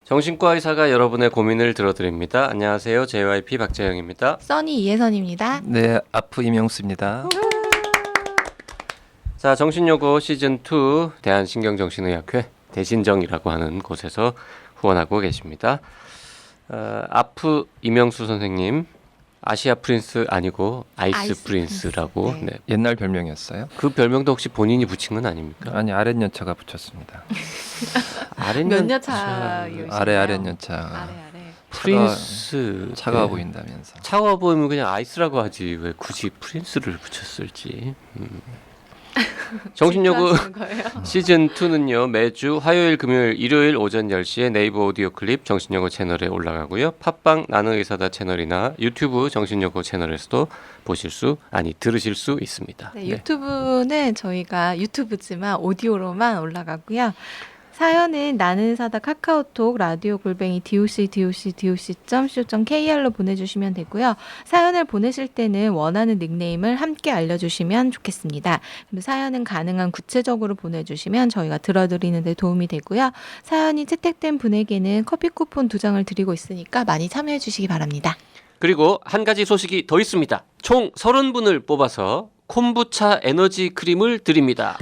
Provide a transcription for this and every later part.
정신과 의사가 여러분의 고민을 들어드립니다. 안녕하세요. JYP 박재영입니다. 써니 이혜선입니다. 네, 아프 이명수입니다. 자, 정신요고 시즌2 대한신경정신의학회 대신정이라고 하는 곳에서 후원하고 계십니다. 아프 이명수 선생님, 아시아 프린스 아니고 아이스 프린스라고. 네. 네. 옛날 별명이었어요? 그 별명도 혹시 본인이 붙인 건 아닙니까? 아니, 아랫연차가 붙였습니다. 몇 년 차이신가요? 아랫연차. 아래. 프린스. 차가워 네. 보인다면서. 차가워 보이면 그냥 아이스라고 하지 왜 굳이 프린스를 붙였을지. 정신요구 질투하시는 거예요? 시즌2는요 매주 화요일 금요일 일요일 오전 10시에 네이버 오디오 클립 정신요고 채널에 올라가고요, 팟빵 나는 의사다 채널이나 유튜브 정신요고 채널에서도 들으실 수 있습니다. 네, 유튜브는 저희가 유튜브지만 오디오로만 올라가고요. 사연은 나는 사다 카카오톡 라디오 골뱅이 doc.co.kr로 보내주시면 되고요. 사연을 보내실 때는 원하는 닉네임을 함께 알려주시면 좋겠습니다. 그리고 사연은 가능한 구체적으로 보내주시면 저희가 들어드리는 데 도움이 되고요. 사연이 채택된 분에게는 커피 쿠폰 2장을 드리고 있으니까 많이 참여해 주시기 바랍니다. 그리고 한 가지 소식이 더 있습니다. 총 30분을 뽑아서 콤부차 에너지 크림을 드립니다.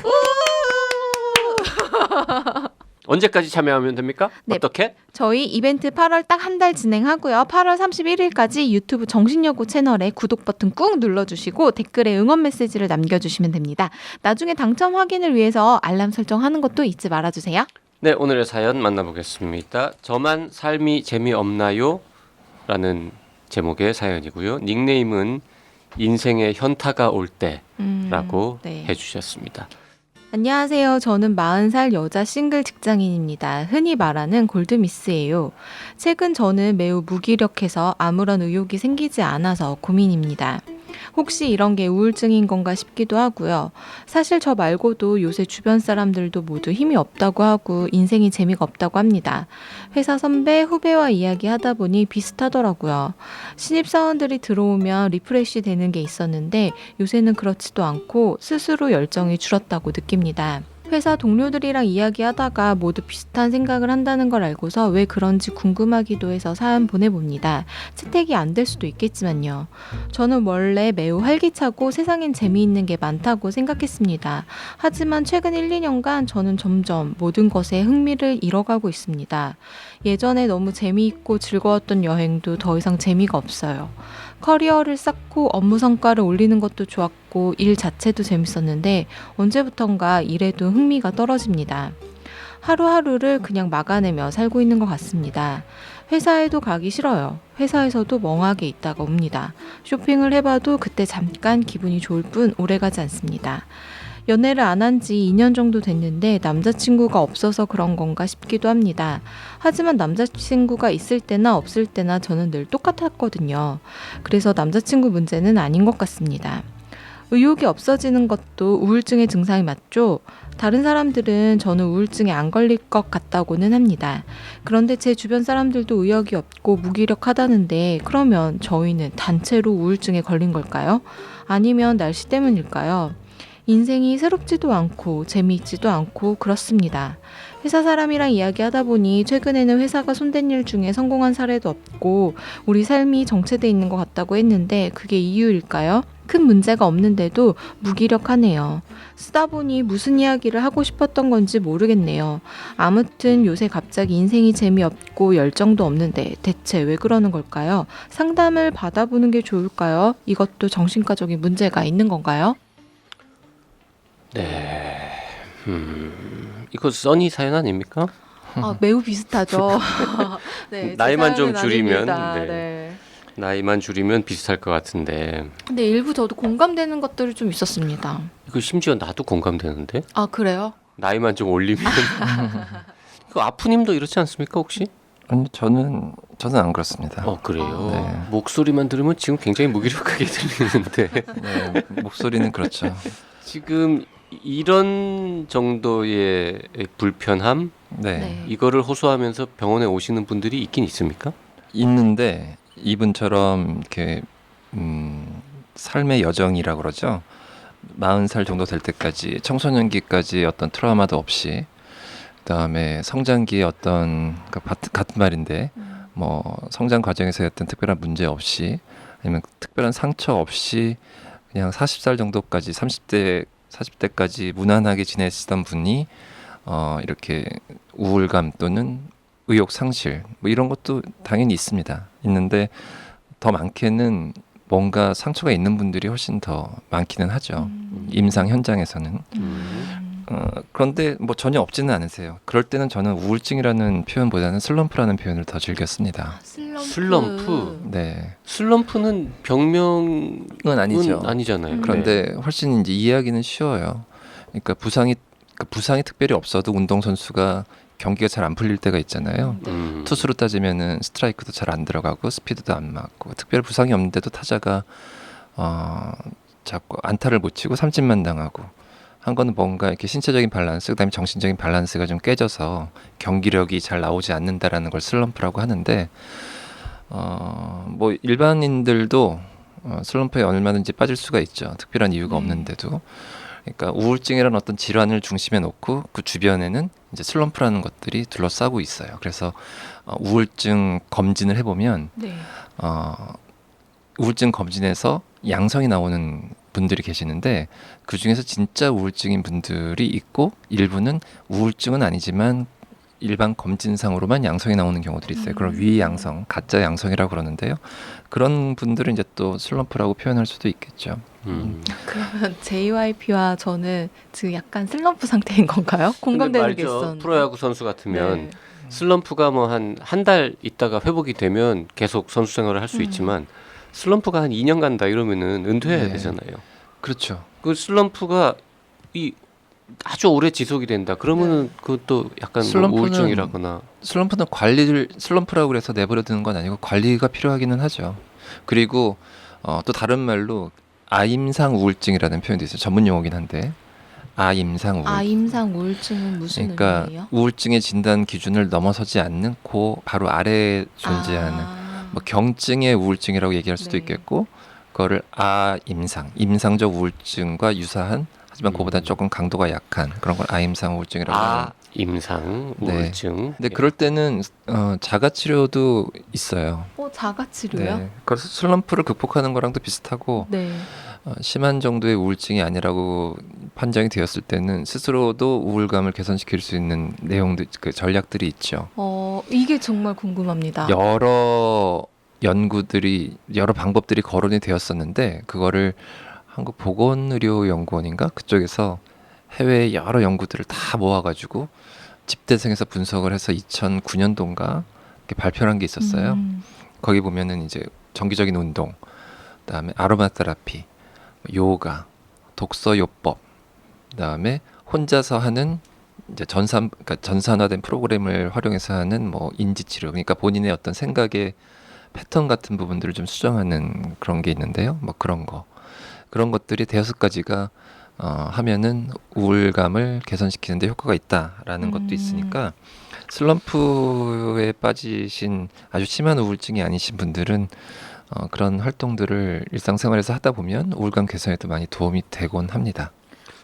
언제까지 참여하면 됩니까? 네. 어떻게? 저희 이벤트 8월 딱 한 달 진행하고요. 8월 31일까지 유튜브 정신여고 채널에 구독 버튼 꾹 눌러주시고 댓글에 응원 메시지를 남겨주시면 됩니다. 나중에 당첨 확인을 위해서 알람 설정하는 것도 잊지 말아주세요. 네, 오늘의 사연 만나보겠습니다. 저만 삶이 재미없나요? 라는 제목의 사연이고요. 닉네임은 인생의 현타가 올 때라고 네. 해주셨습니다. 안녕하세요. 저는 40살 여자 싱글 직장인입니다. 흔히 말하는 골드미스예요. 최근 저는 매우 무기력해서 아무런 의욕이 생기지 않아서 고민입니다. 혹시 이런 게 우울증인 건가 싶기도 하고요. 사실 저 말고도 요새 주변 사람들도 모두 힘이 없다고 하고 인생이 재미가 없다고 합니다. 회사 선배, 후배와 이야기하다 보니 비슷하더라고요. 신입사원들이 들어오면 리프레시 되는 게 있었는데 요새는 그렇지도 않고 스스로 열정이 줄었다고 느낍니다. 회사 동료들이랑 이야기하다가 모두 비슷한 생각을 한다는 걸 알고서 왜 그런지 궁금하기도 해서 사연 보내봅니다. 채택이 안 될 수도 있겠지만요. 저는 원래 매우 활기차고 세상엔 재미있는 게 많다고 생각했습니다. 하지만 최근 1, 2년간 저는 점점 모든 것에 흥미를 잃어가고 있습니다. 예전에 너무 재미있고 즐거웠던 여행도 더 이상 재미가 없어요. 커리어를 쌓고 업무 성과를 올리는 것도 좋았고 일 자체도 재밌었는데 언제부턴가 일에도 흥미가 떨어집니다. 하루하루를 그냥 막아내며 살고 있는 것 같습니다. 회사에도 가기 싫어요. 회사에서도 멍하게 있다가 옵니다. 쇼핑을 해봐도 그때 잠깐 기분이 좋을 뿐 오래가지 않습니다. 연애를 안 한 지 2년 정도 됐는데 남자친구가 없어서 그런 건가 싶기도 합니다. 하지만 남자친구가 있을 때나 없을 때나 저는 늘 똑같았거든요. 그래서 남자친구 문제는 아닌 것 같습니다. 의욕이 없어지는 것도 우울증의 증상이 맞죠? 다른 사람들은 저는 우울증에 안 걸릴 것 같다고는 합니다. 그런데 제 주변 사람들도 의욕이 없고 무기력하다는데 그러면 저희는 단체로 우울증에 걸린 걸까요? 아니면 날씨 때문일까요? 인생이 새롭지도 않고 재미있지도 않고 그렇습니다. 회사 사람이랑 이야기하다 보니 최근에는 회사가 손댄 일 중에 성공한 사례도 없고 우리 삶이 정체돼 있는 것 같다고 했는데 그게 이유일까요? 큰 문제가 없는데도 무기력하네요. 쓰다 보니 무슨 이야기를 하고 싶었던 건지 모르겠네요. 아무튼 요새 갑자기 인생이 재미없고 열정도 없는데 대체 왜 그러는 걸까요? 상담을 받아보는 게 좋을까요? 이것도 정신과적인 문제가 있는 건가요? 네, 이거 써니 사연 아닙니까? 매우 비슷하죠. 네, 제 나이만 좀 사연은 줄이면, 아닙니다. 네. 네. 나이만 줄이면 비슷할 것 같은데 근데 일부 저도 공감되는 것들이 좀 있었습니다. 이거 심지어 나도 공감되는데 아, 그래요? 나이만 좀 올리면 그 아프님도 이렇지 않습니까 혹시? 아니, 저는 안 그렇습니다. 그래요. 네. 목소리만 들으면 지금 굉장히 무기력하게 들리는데 네, 목소리는 그렇죠. 지금 이런 정도의 불편함 네. 이거를 호소하면서 병원에 오시는 분들이 있긴 있습니까? 있는데 이분처럼 이렇게 삶의 여정이라고 그러죠. 40살 정도 될 때까지 청소년기까지 어떤 트라우마도 없이 그다음에 성장기의 어떤 같은 말인데 뭐 성장 과정에서의 어떤 특별한 문제 없이 아니면 특별한 상처 없이 그냥 40살 정도까지 40대까지 무난하게 지내시던 분이 이렇게 우울감 또는 의욕 상실 뭐 이런 것도 당연히 있는데 더 많게는 뭔가 상처가 있는 분들이 훨씬 더 많기는 하죠. 임상 현장에서는. 그런데 뭐 전혀 없지는 않으세요. 그럴 때는 저는 우울증이라는 표현보다는 슬럼프라는 표현을 더 즐겨 씁니다. 슬럼프. 네. 슬럼프는 병명은 그건 아니죠. 아니잖아요. 그런데 훨씬 이제 이해하기는 쉬워요. 그러니까 부상이 특별히 없어도 운동선수가 경기가 잘 안 풀릴 때가 있잖아요. 투수로 따지면은 스트라이크도 잘 안 들어가고 스피드도 안 맞고 특별 부상이 없는데도 타자가 자꾸 안타를 못 치고 삼진만 당하고 한 거는 뭔가 이렇게 신체적인 밸런스 그다음에 정신적인 밸런스가 좀 깨져서 경기력이 잘 나오지 않는다라는 걸 슬럼프라고 하는데 뭐 일반인들도 슬럼프에 얼마든지 빠질 수가 있죠. 특별한 이유가 없는데도. 그러니까 우울증이라는 어떤 질환을 중심에 놓고 그 주변에는 이제 슬럼프라는 것들이 둘러싸고 있어요. 그래서 우울증 검진을 해보면 네. 우울증 검진에서 양성이 나오는 분들이 계시는데 그 중에서 진짜 우울증인 분들이 있고 일부는 우울증은 아니지만 일반 검진상으로만 양성이 나오는 경우들이 있어요. 그럼 위양성, 가짜 양성이라고 그러는데요. 그런 분들은 이제 또 슬럼프라고 표현할 수도 있겠죠. 그러면 JYP와 저는 지금 약간 슬럼프 상태인 건가요? 공감되는 게 있었는데. 프로야구 선수 같으면 네. 슬럼프가 뭐 한 달 있다가 회복이 되면 계속 선수 생활을 할 수 있지만 슬럼프가 한 2년 간다 이러면은 은퇴해야 네. 되잖아요. 그렇죠. 그 슬럼프가 아주 오래 지속이 된다. 그러면은 그것도 약간 뭐 슬럼프는 우울증이라거나. 슬럼프는 슬럼프라고 그래서 내버려 두는 건 아니고 관리가 필요하기는 하죠. 그리고 또 다른 말로 아임상 우울증이라는 표현도 있어요. 전문 용어긴 한데 아임상 우울증. 아임상 우울증은 무슨 그러니까 의미예요? 우울증의 진단 기준을 넘어서지 않는 그 바로 아래에 존재하는 뭐 경증의 우울증이라고 얘기할 수도 네. 있겠고 그거를 임상적 우울증과 유사한 하지만 그보다 조금 강도가 약한 그런 걸 아임상 우울증이라고 하는. 임상 우울증. 근데 그럴 때는 자가 치료도 있어요. 자가 치료요? 네. 그래서 슬럼프를 극복하는 거랑도 비슷하고 네. 심한 정도의 우울증이 아니라고 판정이 되었을 때는 스스로도 우울감을 개선시킬 수 있는 내용들, 그 전략들이 있죠. 이게 정말 궁금합니다. 여러 방법들이 거론이 되었었는데 그거를 한국보건의료연구원인가 그쪽에서 해외의 여러 연구들을 다 모아가지고 집대생에서 분석을 해서 2009년도인가 발표를 한 게 있었어요. 거기 보면은 이제 정기적인 운동, 그다음에 아로마 테라피, 요가, 독서 요법, 그다음에 혼자서 하는 이제 그러니까 전산화된 프로그램을 활용해서 하는 뭐 인지 치료, 그러니까 본인의 어떤 생각의 패턴 같은 부분들을 좀 수정하는 그런 게 있는데요. 뭐 그런 것들이 5가지가 하면은 우울감을 개선시키는데 효과가 있다라는 것도 있으니까 슬럼프에 빠지신 아주 심한 우울증이 아니신 분들은 그런 활동들을 일상생활에서 하다 보면 우울감 개선에도 많이 도움이 되곤 합니다.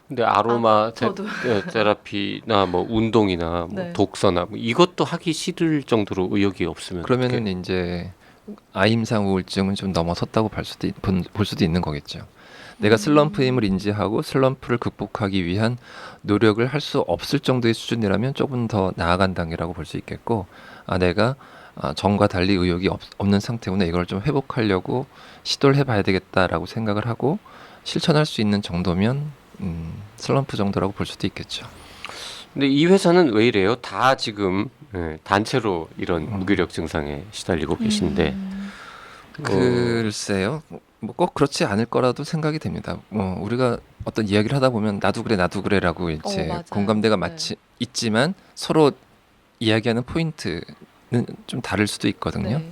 근데 아로마 저도. 테라피나 뭐 운동이나 뭐 네. 독서나 뭐 이것도 하기 싫을 정도로 의욕이 없으면 그러면은 이제 아임상 우울증은 좀 넘어섰다고 볼 수도 있는 거겠죠. 내가 슬럼프임을 인지하고 슬럼프를 극복하기 위한 노력을 할 수 없을 정도의 수준이라면 조금 더 나아간 단계라고 볼 수 있겠고, 내가 전과 달리 의욕이 없는 상태구나, 이걸 좀 회복하려고 시도를 해봐야 되겠다라고 생각을 하고 실천할 수 있는 정도면 슬럼프 정도라고 볼 수도 있겠죠. 근데 이 회사는 왜 이래요? 다 지금 단체로 이런 무기력 증상에 시달리고 계신데 글쎄요. 뭐 꼭 그렇지 않을 거라도 생각이 됩니다. 우리가 어떤 이야기를 하다 보면 나도 그래라고 이제 맞아요. 공감대가 네. 마치 있지만 서로 이야기하는 포인트는 좀 다를 수도 있거든요. 네.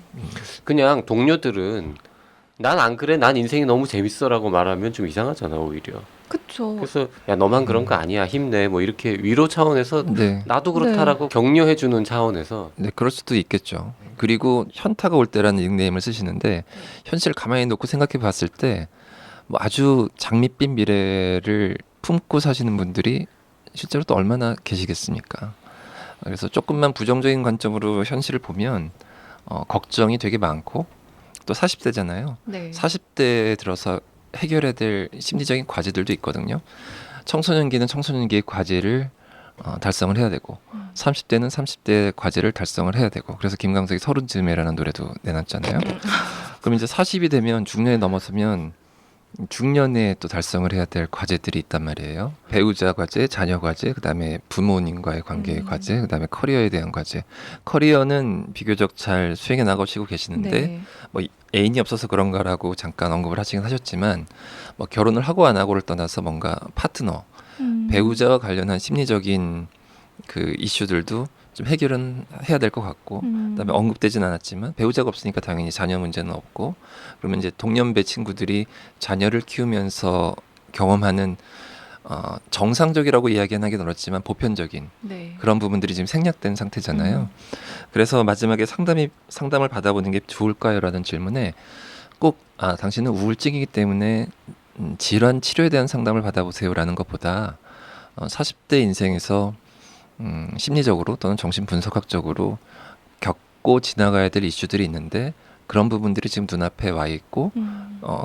그냥 동료들은 난 안 그래, 난 인생이 너무 재밌어라고 말하면 좀 이상하잖아 오히려. 그쵸. 그래서 야 너만 그런 거 아니야, 힘내, 뭐 이렇게 위로 차원에서 네. 나도 그렇다라고 격려해주는 차원에서 네, 그럴 수도 있겠죠. 그리고 현타가 올 때라는 닉네임을 쓰시는데 현실 가만히 놓고 생각해 봤을 때 뭐 아주 장밋빛 미래를 품고 사시는 분들이 실제로 또 얼마나 계시겠습니까? 그래서 조금만 부정적인 관점으로 현실을 보면 걱정이 되게 많고 또 40대잖아요. 네. 40대에 들어서 해결해야 될 심리적인 과제들도 있거든요. 청소년기는 청소년기의 과제를 달성을 해야 되고 30대는 30대의 과제를 달성을 해야 되고 그래서 김광석이 서른쯤에라는 노래도 내놨잖아요. 그럼 이제 40이 되면 중년에 넘어서면 중년에 또 달성을 해야 될 과제들이 있단 말이에요. 배우자 과제, 자녀 과제, 그다음에 부모님과의 관계의 과제, 그다음에 커리어에 대한 과제. 커리어는 비교적 잘 수행해 나가시고 계시는데 네. 뭐 애인이 없어서 그런가라고 잠깐 언급을 하시긴 하셨지만 뭐 결혼을 하고 안 하고를 떠나서 뭔가 파트너, 배우자와 관련한 심리적인 그 이슈들도 좀 해결은 해야 될 것 같고 그다음에 언급되진 않았지만 배우자가 없으니까 당연히 자녀 문제는 없고 그러면 이제 동년배 친구들이 자녀를 키우면서 경험하는 정상적이라고 이야기는 하긴 어렵지만 보편적인 네. 그런 부분들이 지금 생략된 상태잖아요. 그래서 마지막에 상담을 받아보는 게 좋을까요?라는 질문에 꼭 당신은 우울증이기 때문에 질환 치료에 대한 상담을 받아보세요라는 것보다 40대 인생에서 심리적으로 또는 정신분석학적으로 겪고 지나가야 될 이슈들이 있는데 그런 부분들이 지금 눈앞에 와 있고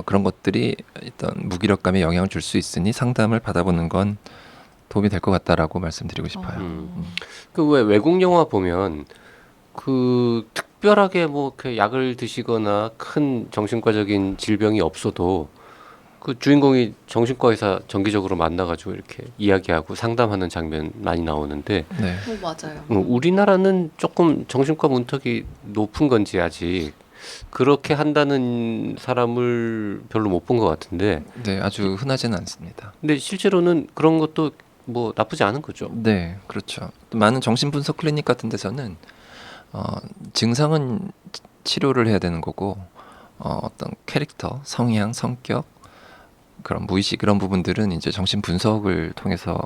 그런 것들이 일단 무기력감에 영향을 줄 수 있으니 상담을 받아보는 건 도움이 될 것 같다라고 말씀드리고 싶어요. 그 왜 외국 영화 보면 그 특별하게 뭐 그 약을 드시거나 큰 정신과적인 질병이 없어도 그 주인공이 정신과 의사 정기적으로 만나가지고 이렇게 이야기하고 상담하는 장면 많이 나오는데 네. 맞아요. 우리나라는 조금 정신과 문턱이 높은 건지 아직 그렇게 한다는 사람을 별로 못 본 것 같은데 네, 아주 흔하지는 않습니다. 근데 실제로는 그런 것도 뭐 나쁘지 않은 거죠. 네, 그렇죠. 또 많은 정신분석 클리닉 같은 데서는 증상은 치료를 해야 되는 거고 어떤 캐릭터, 성향, 성격 그런 무의식 그런 부분들은 이제 정신 분석을 통해서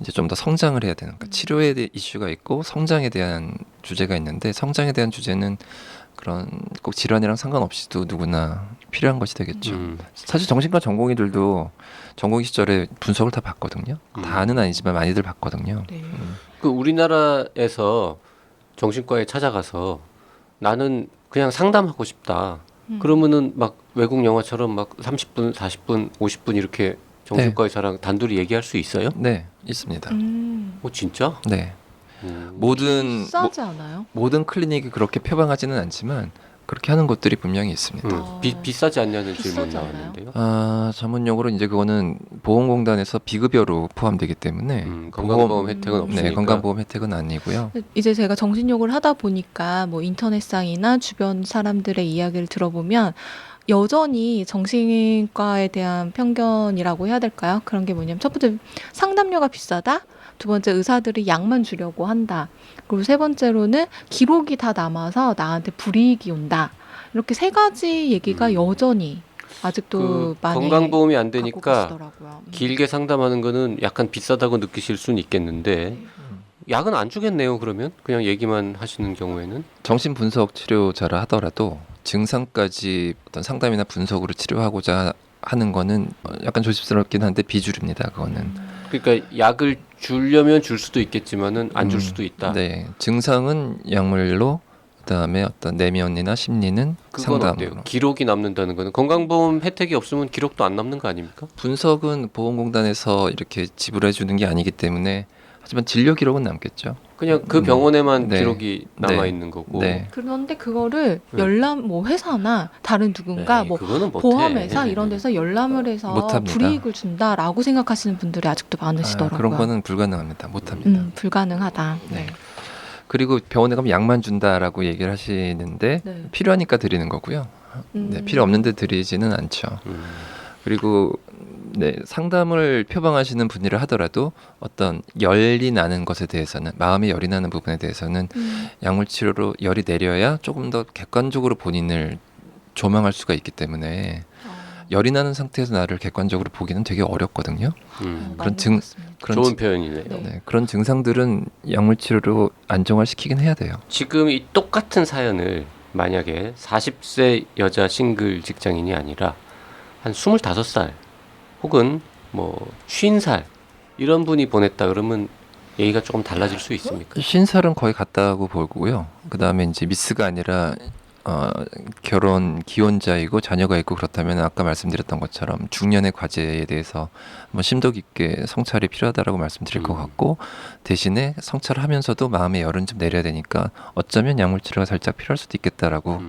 이제 좀 더 성장을 해야 되는 그러니까 치료에 대한 이슈가 있고 성장에 대한 주제가 있는데 성장에 대한 주제는 그런 꼭 질환이랑 상관없이도 누구나 필요한 것이 되겠죠. 사실 정신과 전공의들도 전공의 시절에 분석을 다 받거든요. 다는 아니지만 많이들 받거든요. 네. 그 우리나라에서 정신과에 찾아가서 나는 그냥 상담하고 싶다. 그러면은 막 외국 영화처럼 막 30분, 40분, 50분 이렇게 정신과 의사랑 단둘이 얘기할 수 있어요? 네, 있습니다. 진짜? 네. 모든 비싸지 않아요? 모든 클리닉이 그렇게 표방하지는 않지만 그렇게 하는 곳들이 분명히 있습니다. 비싸지 않냐는 질문 비싸지 않아요? 나왔는데요. 전문 용어로 이제 그거는 보험공단에서 비급여로 포함되기 때문에 건강보험 혜택은 없으니까. 네, 건강보험 혜택은 아니고요. 이제 제가 정신욕을 하다 보니까 뭐 인터넷상이나 주변 사람들의 이야기를 들어보면 여전히 정신과에 대한 편견이라고 해야 될까요? 그런 게 뭐냐면 첫 번째 상담료가 비싸다. 두 번째 의사들이 약만 주려고 한다. 그리고 세 번째로는 기록이 다 남아서 나한테 불이익이 온다. 이렇게 세 가지 얘기가 여전히 아직도 그 많이 건강보험이 안 갖고 되니까 계시더라고요. 길게 상담하는 거는 약간 비싸다고 느끼실 수는 있겠는데 약은 안 주겠네요. 그러면 그냥 얘기만 하시는 경우에는 정신분석 치료자라 하더라도 증상까지 어떤 상담이나 분석으로 치료하고자 하는 거는 약간 조심스럽긴 한데 비주류입니다. 그거는. 그러니까 약을 주려면 줄 수도 있겠지만은 안 줄 수도 있다. 네, 증상은 약물로 그다음에 어떤 내면이나 심리는 그건 상담으로. 어때요? 기록이 남는다는 거는 건강보험 혜택이 없으면 기록도 안 남는 거 아닙니까? 분석은 보험공단에서 이렇게 지불해 주는 게 아니기 때문에 하지만 진료 기록은 남겠죠. 그냥 그 병원에만 네. 기록이 남아 네. 있는 거고. 네. 그런데 그거를 열람 뭐 회사나 다른 누군가 에이, 뭐 그거는 못해. 보험회사 이런 데서 열람을 해서 못합니다. 불이익을 준다라고 생각하시는 분들이 아직도 많으시더라고요. 그런 거는 불가능합니다. 못합니다. 불가능하다. 네. 그리고 병원에 가면 약만 준다라고 얘기를 하시는데 네. 필요하니까 드리는 거고요. 네, 필요 없는데 드리지는 않죠. 그리고 네, 상담을 표방하시는 분이라 하더라도 어떤 열이 나는 것에 대해서는 마음의 열이 나는 부분에 대해서는 약물 치료로 열이 내려야 조금 더 객관적으로 본인을 조망할 수가 있기 때문에 열이 나는 상태에서 나를 객관적으로 보기는 되게 어렵거든요. 그런 좋은 표현이네요. 네, 그런 증상들은 약물 치료로 안정화시키긴 해야 돼요. 지금 이 똑같은 사연을 만약에 40세 여자 싱글 직장인이 아니라 한 25살 혹은 뭐 50살 이런 분이 보냈다 그러면 얘기가 조금 달라질 수 있습니까? 신설은 거의 같다고 보고요. 그 다음에 이제 미스가 아니라 결혼 기혼자이고 자녀가 있고 그렇다면 아까 말씀드렸던 것처럼 중년의 과제에 대해서 한번 심도 깊게 성찰이 필요하다라고 말씀드릴 것 같고 대신에 성찰하면서도 마음의 열은 좀 내려야 되니까 어쩌면 약물 치료가 살짝 필요할 수도 있겠다라고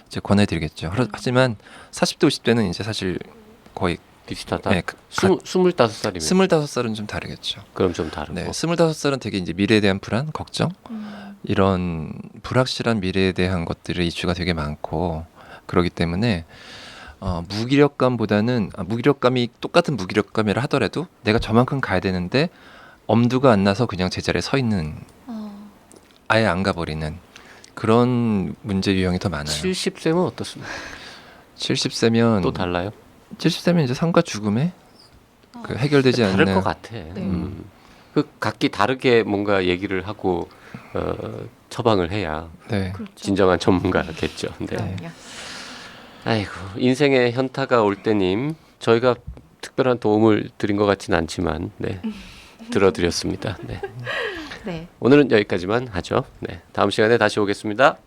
이제 권해드리겠죠. 하지만 40대 50대는 이제 사실 거의 비슷하다. 네, 25살이면 25살은 좀 다르겠죠. 그럼 좀 다르고. 네, 25살은 되게 이제 미래에 대한 불안, 걱정 이런 불확실한 미래에 대한 것들의 이슈가 되게 많고 그러기 때문에 무기력감보다는 무기력감이 똑같은 무기력감이라 하더라도 내가 저만큼 가야 되는데 엄두가 안 나서 그냥 제자리에 서 있는 아예 안 가버리는 그런 문제 유형이 더 많아요. 70세면 어떻습니까? 70세면 또 달라요? 70세면 이제 삶과 죽음에 그 해결되지 다를 않는 것 같아. 그 각기 다르게 뭔가 얘기를 하고 처방을 해야 네. 그렇죠. 진정한 전문가겠죠. 네. 그럼요. 아이고 인생의 현타가 올 때님 저희가 특별한 도움을 드린 것 같지는 않지만 네. 들어드렸습니다. 네. 네. 오늘은 여기까지만 하죠. 네. 다음 시간에 다시 오겠습니다.